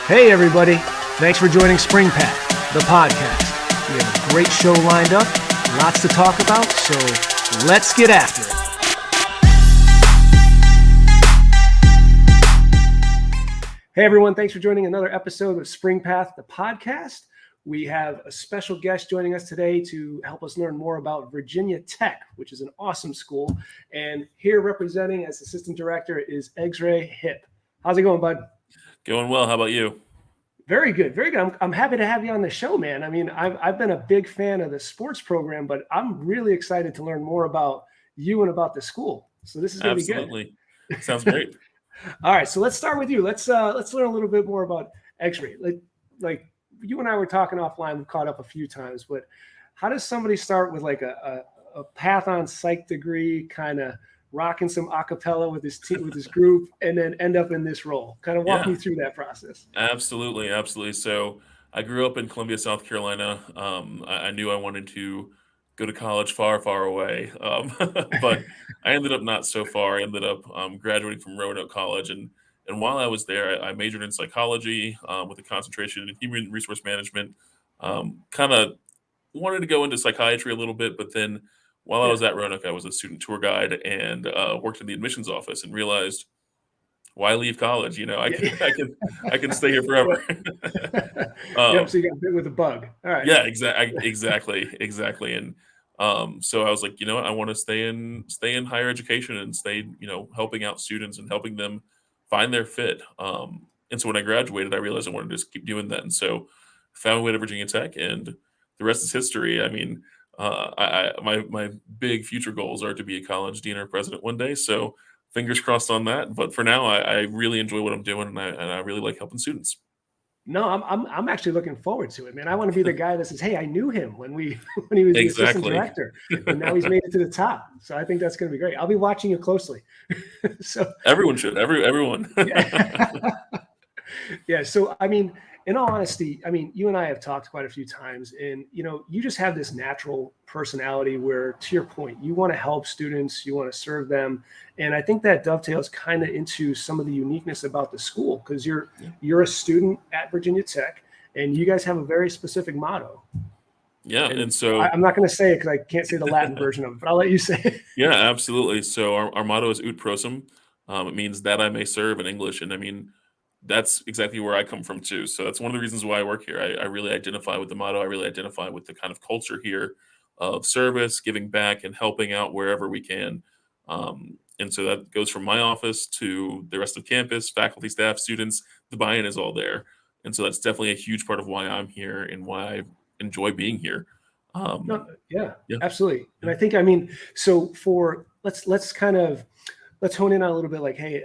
Hey everybody, thanks for joining SpringPath, the podcast. We have a great show lined up, lots to talk about, so let's get after it. Hey everyone, thanks for joining another episode of SpringPath, the podcast. We have a special guest joining us today to help us learn more about Virginia Tech, which is an awesome school. And here representing as assistant director is Exree Hipp. How's it going, bud? Going well. How about you? Very good. Very good. I'm happy to have you on the show, man. I mean, I've been a big fan of the sports program, but I'm really excited to learn more about you and about the school. So this is going to be good. Absolutely. Sounds great. All right. So let's start with you. Let's learn a little bit more about Exree. Like you and I were talking offline. We've caught up a few times, but how does somebody start with like a path on psych degree, kind of rocking some acapella with his team, with his group, and then end up in this role? Kind of walk me through that process. Absolutely. So I grew up in Columbia, South Carolina. I knew I wanted to go to college far, far away, but I ended up not so far. I ended up graduating from Roanoke College, and while I was there, I majored in psychology with a concentration in human resource management. Kind of wanted to go into psychiatry a little bit, but then while I was at Roanoke, I was a student tour guide and worked in the admissions office and realized, why leave college? You know, I can stay here forever. So you got bit with a bug. All right. Yeah, exactly. And so I was like, you know what, I want to stay in higher education and stay, helping out students and helping them find their fit. And so when I graduated, I realized I wanted to just keep doing that. And so found my way to Virginia Tech, and the rest is history. I mean, my big future goals are to be a college dean or president one day. So fingers crossed on that. But for now, I really enjoy what I'm doing, and I really like helping students. No, I'm actually looking forward to it, man. I want to be the guy that says, "Hey, I knew him when he was the assistant director, and now he's made it to the top." So I think that's going to be great. I'll be watching you closely. So everyone should. Everyone. Yeah. So I mean, in all honesty, I mean, you and I have talked quite a few times, and you just have this natural personality where, to your point, you want to help students, you want to serve them, and I think that dovetails kind of into some of the uniqueness about the school, because you're a student at Virginia Tech, and you guys have a very specific motto. Yeah, and so I'm not going to say it because I can't say the Latin version of it, but I'll let you say it. Yeah, absolutely. So our motto is "Ut Prosim." It means that I may serve in English, and I mean, that's exactly where I come from too. So that's one of the reasons why I work here. I really identify with the motto. I really identify with the kind of culture here of service, giving back, and helping out wherever we can. And so that goes from my office to the rest of campus, faculty, staff, students. The buy-in is all there. And so that's definitely a huge part of why I'm here and why I enjoy being here. Yeah, absolutely. And I think, I mean, so let's hone in on a little bit, like, hey,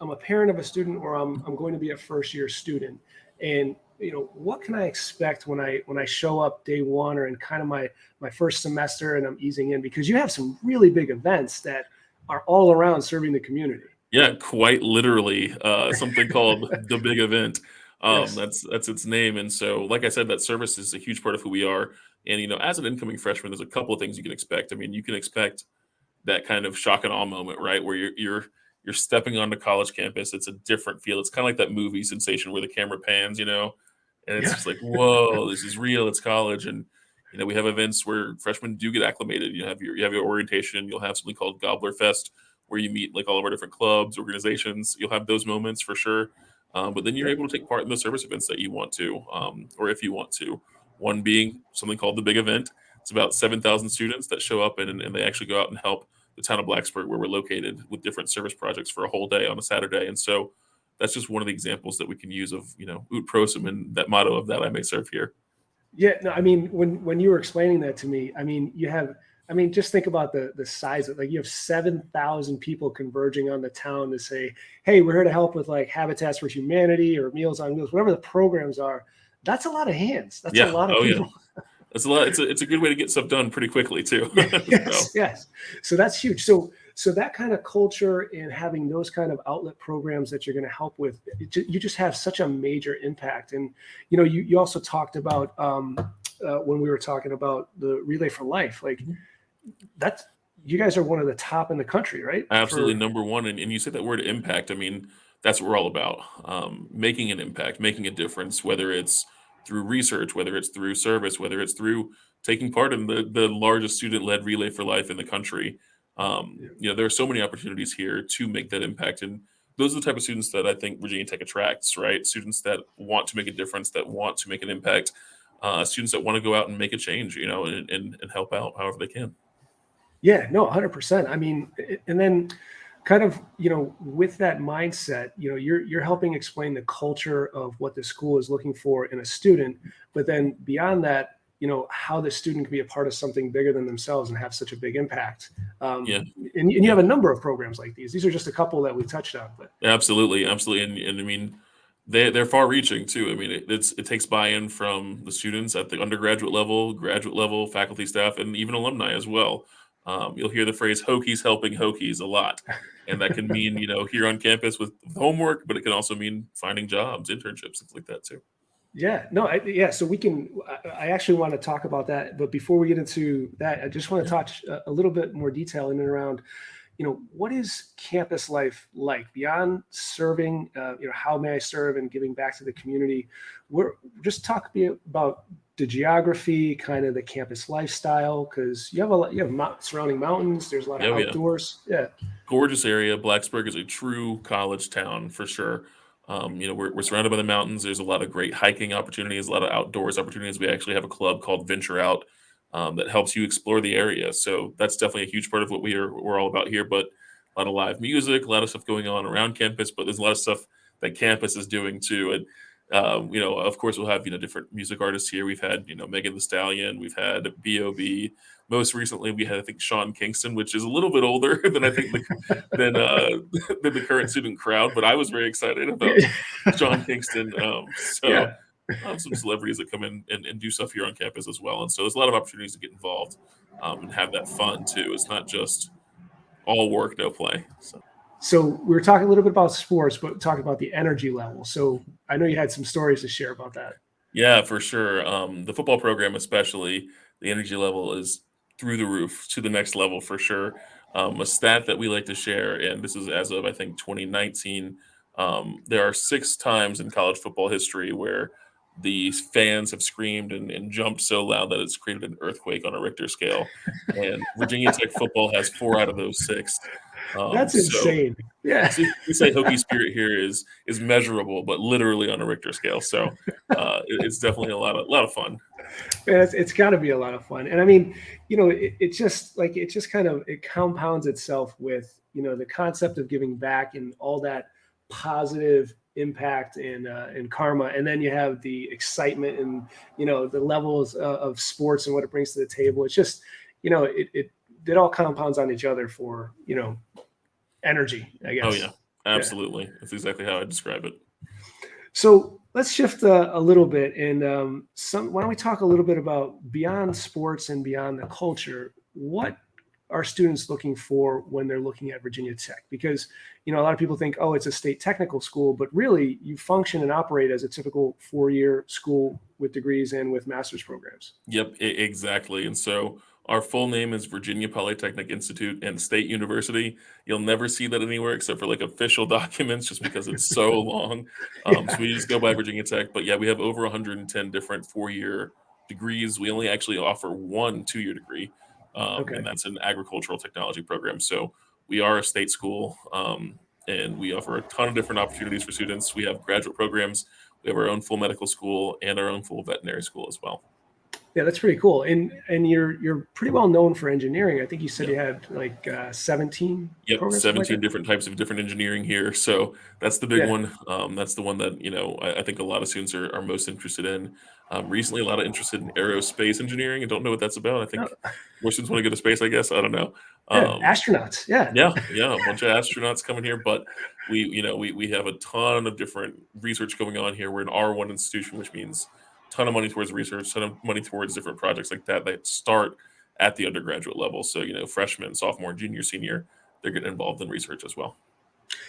I'm a parent of a student, or I'm going to be a first year student, and what can I expect when I show up day one or in kind of my first semester and I'm easing in, because you have some really big events that are all around serving the community. Yeah, quite literally, something called the big event. Yes. That's its name. And so, like I said, that service is a huge part of who we are. And as an incoming freshman, there's a couple of things you can expect. I mean, you can expect that kind of shock and awe moment, right, where you're stepping onto college campus. It's a different feel. It's kind of like that movie Sensation where the camera pans, and it's just like, whoa, this is real. It's college. And, we have events where freshmen do get acclimated. You have your orientation. You'll have something called Gobbler Fest where you meet like all of our different clubs, organizations. You'll have those moments for sure. But then you're able to take part in the service events that you want to, or if you want to. One being something called the big event. It's about 7,000 students that show up and they actually go out and help the town of Blacksburg, where we're located, with different service projects for a whole day on a Saturday. And so that's just one of the examples that we can use of, Ut Prosim, and that motto of that I may serve here. Yeah, no, I mean, when you were explaining that to me, I mean, just think about the size of, like, you have 7,000 people converging on the town to say, hey, we're here to help with like Habitats for Humanity or Meals on Wheels, whatever the programs are. That's a lot of hands. That's a lot of people. Yeah. It's a lot. It's a good way to get stuff done pretty quickly too. Yes. So that's huge. So that kind of culture and having those kind of outlet programs that you're going to help with, you just have such a major impact. And you also talked about when we were talking about the Relay for Life, like you guys are one of the top in the country, right? Absolutely, number one. And you said that word impact. I mean, that's what we're all about. Making an impact, making a difference, whether it's through research, whether it's through service, whether it's through taking part in the largest student-led relay for life in the country. There are so many opportunities here to make that impact. And those are the type of students that I think Virginia Tech attracts, right? Students that want to make a difference, that want to make an impact, students that want to go out and make a change, and help out however they can. Yeah, no, 100%. I mean, and then kind of, with that mindset, you're helping explain the culture of what the school is looking for in a student, but then beyond that, how the student can be a part of something bigger than themselves and have such a big impact. And you have a number of programs like these. These are just a couple that we touched on. But absolutely. And I mean, they're far reaching too. I mean, it takes buy-in from the students at the undergraduate level, graduate level, faculty, staff, and even alumni as well. You'll hear the phrase "Hokies helping Hokies" a lot, and that can mean here on campus with homework, but it can also mean finding jobs, internships, things like that too. Yeah, no, so I actually want to talk about that, but before we get into that, I just want to touch a little bit more detail in and around, what is campus life like beyond serving, how may I serve and giving back to the community? We're just talk about the geography, kind of the campus lifestyle, because you have surrounding mountains. There's a lot of outdoors. Yeah. Gorgeous area. Blacksburg is a true college town for sure. We're surrounded by the mountains. There's a lot of great hiking opportunities, a lot of outdoors opportunities. We actually have a club called Venture Out that helps you explore the area. So that's definitely a huge part of what we're all about here. But a lot of live music, a lot of stuff going on around campus, but there's a lot of stuff that campus is doing too. And of course, we'll have different music artists here. We've had Megan Thee Stallion, we've had B.O.B. Most recently, we had I think Sean Kingston, which is a little bit older than I think than the current student crowd. But I was very excited about Sean Kingston. Some celebrities that come in and do stuff here on campus as well. And so there's a lot of opportunities to get involved and have that fun too. It's not just all work, no play. So we were talking a little bit about sports, but talking about the energy level. So I know you had some stories to share about that. Yeah, for sure. The football program, especially, the energy level is through the roof to the next level for sure. A stat that we like to share, and this is as of I think 2019, there are 6 times in college football history where the fans have screamed and jumped so loud that it's created an earthquake on a Richter scale. And Virginia Tech football has 4 out of those 6. That's insane. Yeah. So we say Hokie spirit here is measurable, but literally on a Richter scale. So it's definitely a lot of fun. Man, it's got to be a lot of fun. And I mean, it just kind of compounds itself with, the concept of giving back and all that positive impact and karma. And then you have the excitement and, the levels of sports and what it brings to the table. It's just, it all compounds on each other for, energy, I guess. Oh yeah, absolutely. Yeah. That's exactly how I describe it. So let's shift a little bit, and why don't we talk a little bit about beyond sports and beyond the culture? What are students looking for when they're looking at Virginia Tech? Because a lot of people think, oh, it's a state technical school, but really you function and operate as a typical 4-year school with degrees and with master's programs. Yep, exactly. And so our full name is Virginia Polytechnic Institute and State University. You'll never see that anywhere except for official documents, just because it's so long. So we just go by Virginia Tech. But yeah, we have over 110 different 4-year degrees. We only actually offer 1 2-year degree, and that's an agricultural technology program. So we are a state school, and we offer a ton of different opportunities for students. We have graduate programs. We have our own full medical school and our own full veterinary school as well. Yeah, that's pretty cool. And you're pretty well known for engineering. I think you said you had 17. Yep, 17 different types of different engineering here. So that's the big one. That's the one that I think a lot of students are most interested in. Recently, a lot of interested in aerospace engineering. I don't know what that's about. I think more students want to go to space, I guess. I don't know. Astronauts. Yeah, a bunch of astronauts coming here. But we have a ton of different research going on here. We're an R1 institution, which means ton of money towards research, ton of money towards different projects like that start at the undergraduate level. So, freshman, sophomore, junior, senior, they're getting involved in research as well.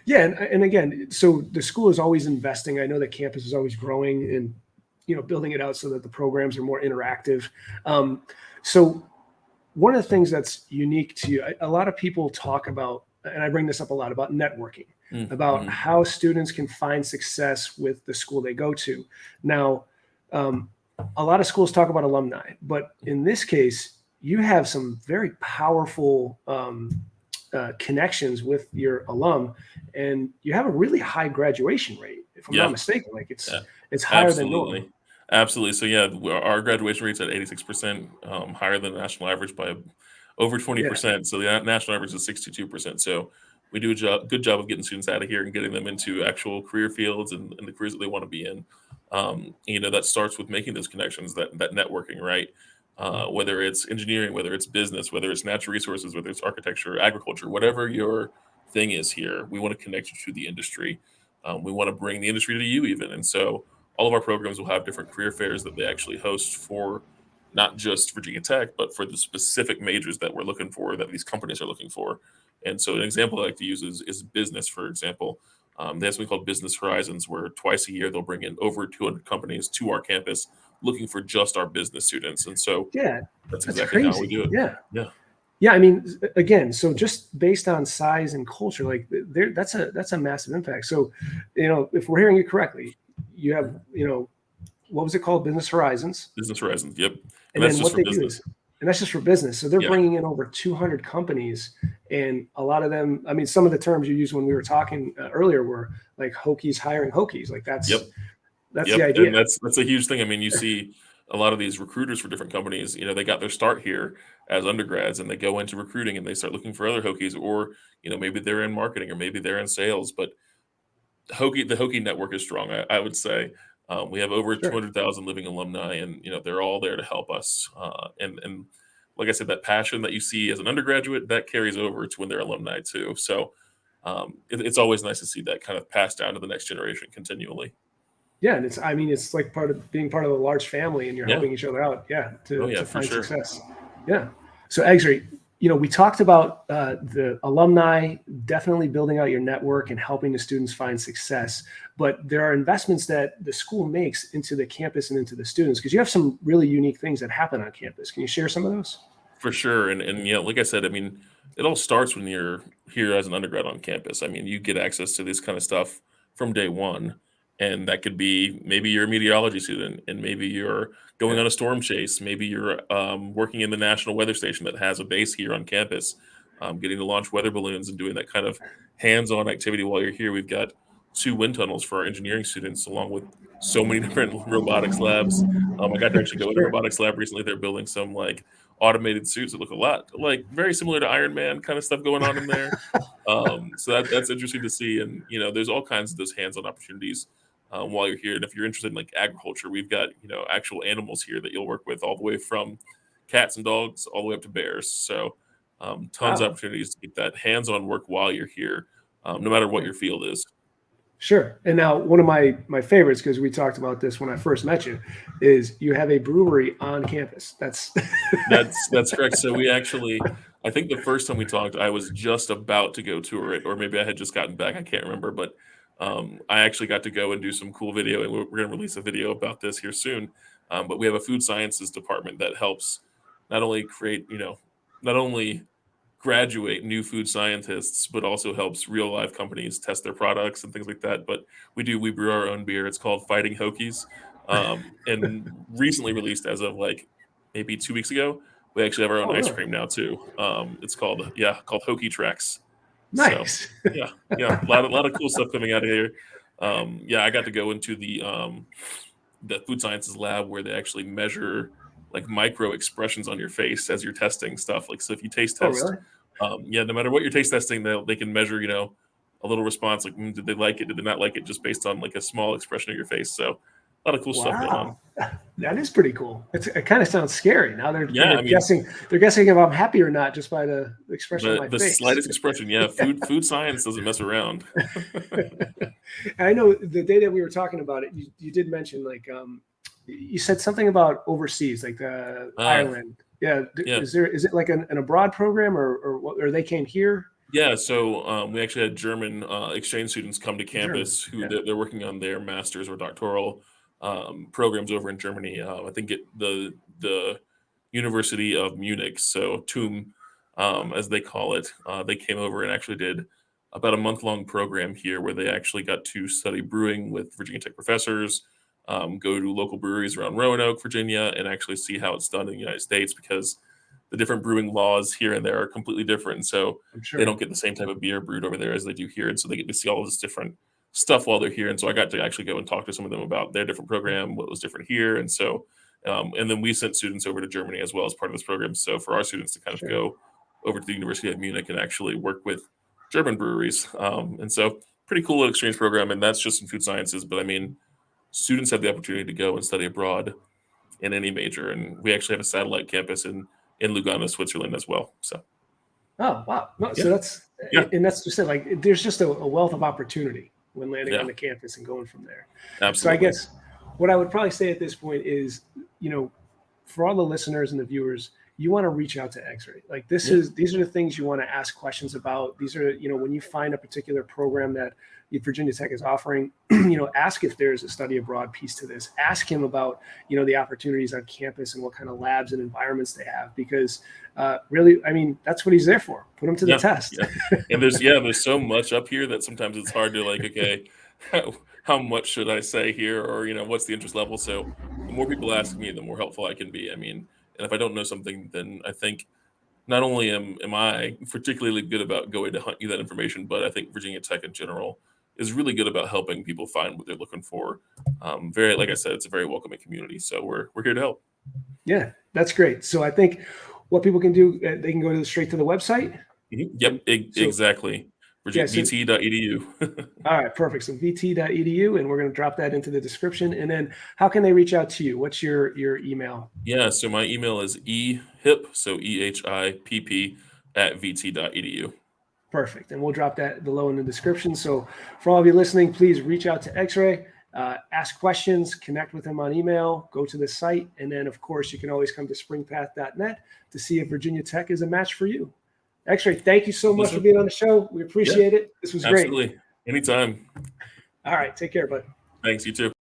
Yeah. And again, so the school is always investing. I know that campus is always growing and, building it out so that the programs are more interactive. So one of the things that's unique to you, a lot of people talk about, and I bring this up a lot, about networking, about Mm-hmm. how students can find success with the school they go to. Now, a lot of schools talk about alumni, but in this case, you have some very powerful connections with your alum, and you have a really high graduation rate, if I'm not mistaken. Like it's higher than normal. Absolutely. So yeah, our graduation rate's at 86%, higher than the national average by over 20%. So the national average is 62%. So we do a good job of getting students out of here and getting them into actual career fields and the careers that they want to be in. That starts with making those connections, that networking, right? Whether it's engineering, whether it's business, whether it's natural resources, whether it's architecture, agriculture, whatever your thing is here, we want to connect you to the industry. We want to bring the industry to you even. And so all of our programs will have different career fairs that they actually host for not just Virginia Tech, but for the specific majors that we're looking for, that these companies are looking for. And so an example I like to use is business, for example. They have something called Business Horizons, where twice a year they'll bring in over 200 companies to our campus looking for just our business students. And so that's exactly crazy. how we do it. Yeah. Yeah. Yeah, I mean, again, so just based on size and culture, like that's a massive impact. So, if we're hearing you correctly, you have, what was it called? Business Horizons. Business Horizons. Yep. And that's then just what for they do business. and that's just for business. So they're bringing in over 200 companies, and a lot of them, I mean, some of the terms you used when we were talking earlier were like Hokies hiring Hokies. Like that's the idea. And that's a huge thing. I mean, you see a lot of these recruiters for different companies, they got their start here as undergrads and they go into recruiting and they start looking for other Hokies, or, maybe they're in marketing or maybe they're in sales, but the Hokie network is strong. I would say we have over 200,000 living alumni, and they're all there to help us. And like I said, that passion that you see as an undergraduate, that carries over to when they're alumni too. So it's always nice to see that kind of passed down to the next generation continually. Yeah, and it's like being part of a large family, and you're helping each other out. Yeah, to find success. Yeah. So Exree, we talked about the alumni definitely building out your network and helping the students find success. But there are investments that the school makes into the campus and into the students, because you have some really unique things that happen on campus. Can you share some of those? For sure. And like I said, I mean, it all starts when you're here as an undergrad on campus. I mean, you get access to this kind of stuff from day one. And that could be, maybe you're a meteorology student and maybe you're going on a storm chase. Maybe you're working in the National Weather Station that has a base here on campus, getting to launch weather balloons and doing that kind of hands-on activity while you're here. We've got 2 wind tunnels for our engineering students, along with so many different robotics labs. I got to actually go into a robotics lab recently. They're building some like automated suits that look a lot like very similar to Iron Man kind of stuff going on in there. So that's interesting to see. And, there's all kinds of those hands-on opportunities while you're here. And if you're interested in like agriculture, we've got, actual animals here that you'll work with, all the way from cats and dogs all the way up to bears. So tons of opportunities to get that hands-on work while you're here, no matter what your field is. Sure. And now one of my favorites, because we talked about this when I first met you, is you have a brewery on campus. That's correct. So we actually, I think the first time we talked, I was just about to go tour it, or maybe I had just gotten back. I can't remember, but I actually got to go and do some cool video, and we're going to release a video about this here soon. But we have a food sciences department that helps not only create, not only graduate new food scientists, but also helps real life companies test their products and things like that. But we brew our own beer. It's called Fighting Hokies, and recently released as of like maybe 2 weeks ago. We actually have our own ice cream now too. It's called Hokie Tracks. Nice. So, a lot of cool stuff coming out of here. I got to go into the food sciences lab where they actually measure like micro expressions on your face as you're testing stuff. Like, so if you taste test, no matter what you're taste testing, they can measure, a little response, like, did they like it? Did they not like it? Just based on like a small expression of your face. So a lot of cool stuff going on. That is pretty cool. It kind of sounds scary. Now they're guessing if I'm happy or not just by the expression of my face. The slightest expression. Yeah. Food science doesn't mess around. I know the day that we were talking about it, you did mention like, you said something about overseas, like Ireland. Is it like an abroad program or they came here? Yeah, so we actually had German exchange students come to campus they're working on their master's or doctoral programs over in Germany. I think the University of Munich, so TUM, as they call it. They came over and actually did about a month-long program here where they actually got to study brewing with Virginia Tech professors, go to local breweries around Roanoke, Virginia, and actually see how it's done in the United States, because the different brewing laws here and there are completely different. And so they don't get the same type of beer brewed over there as they do here. And so they get to see all of this different stuff while they're here. And so I got to actually go and talk to some of them about their different program, what was different here. And so, and then we sent students over to Germany as well as part of this program. So for our students to kind of go over to the University of Munich and actually work with German breweries. And so pretty cool little exchange program. And that's just in food sciences. But I mean, students have the opportunity to go and study abroad in any major. And we actually have a satellite campus in Lugano, Switzerland as well. So. Oh, wow. No, so that's, and that's just it. Like, there's just a wealth of opportunity when landing on the campus and going from there. Absolutely. So I guess what I would probably say at this point is, you know, for all the listeners and the viewers, you want to reach out to Exree. Like, these are the things you want to ask questions about. These are, you know, when you find a particular program that Virginia Tech is offering, you know, ask if there's a study abroad piece to this. Ask him about, you know, the opportunities on campus and what kind of labs and environments they have, because really, I mean, that's what he's there for. Put him to the test. And there's so much up here that sometimes it's hard to, like, okay, how much should I say here, or, you know, what's the interest level? So the more people ask me, the more helpful I can be. I mean, and if I don't know something, then I think not only am I particularly good about going to hunt you that information, but I think Virginia Tech in general is really good about helping people find what they're looking for. Very, like I said, it's a very welcoming community. So we're here to help. Yeah, that's great. So I think what people can do, they can go straight to the website. Yep, exactly. VT.edu. All right, perfect. So VT.edu, and we're going to drop that into the description. And then how can they reach out to you? What's your email? Yeah, so my email is ehipp, so EHIPP @VT.edu. Perfect. And we'll drop that below in the description. So for all of you listening, please reach out to Exree, ask questions, connect with him on email, go to the site. And then, of course, you can always come to springpath.net to see if Virginia Tech is a match for you. Exree, thank you so much for being on the show. We appreciate it. This was great. Absolutely. Anytime. All right. Take care, bud. Thanks. You too.